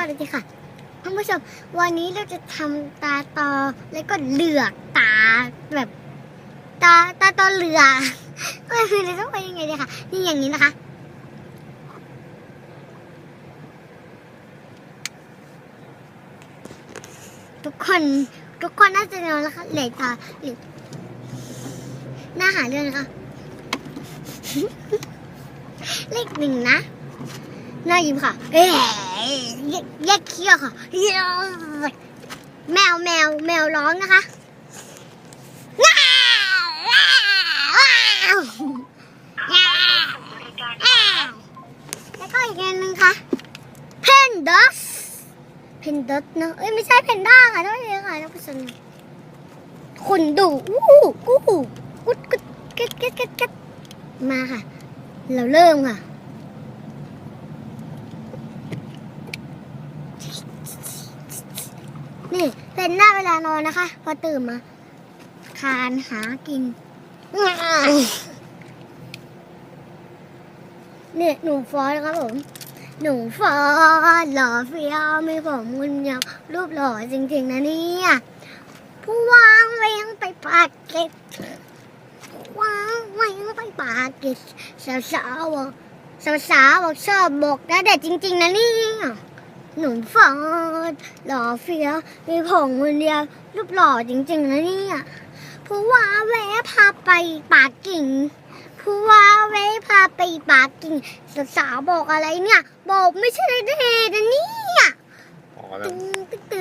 เลยทีค่ะท่านผู้ชมวันนี้เราจะทำตาตอแล้วก็เหลือกตาแบบตาตอเหลือกก็คือเราต้องไปยังไงดีค่ะนี่อย่างนี้นะคะทุกคนน่าจะนอนแล้วค่ะเหลือกตาเหลือกหน้าหาเรื่องนะคะเลขหนึ่งนะน่ายิ้มค่ะแยกเขี้ยวค่ะแมวร้องนะคะแล้วก็อีกอันหนึ่งค่ะเพนดัสเนอะไม่ใช่เพนด้าค่ะด้วยค่ะท่านผู้ชมขุนดุกู้กุดกัดมาค่ะเราเริ่มค่ะนี่เป็นหน้าเวลานอนนะคะพอตื่นมาทานหากินเนี่ยหนูฟอสครับผมหนูฟอสหล่อเฟี้ยวมีผมงุนยาวรูปหล่อจริงๆนะเนี่ยผู้วางเว้งไปปากเก็ตวางเว้งไปปากเก็ตสาวบอกชอบบอกนะแต่จริงๆนะเนี่ยหนูฟอสหล่อเฟี้ยวมีผมคนเดียวรูปหล่อจริงๆนะเนี่ยผู้ว่าแวะพาไปปากกิ่งผู้ว่าแวะพาไปปากกิ่งสาวบอกอะไรเนี่ยบอกไม่ใช่เด็ดนะเนี่ย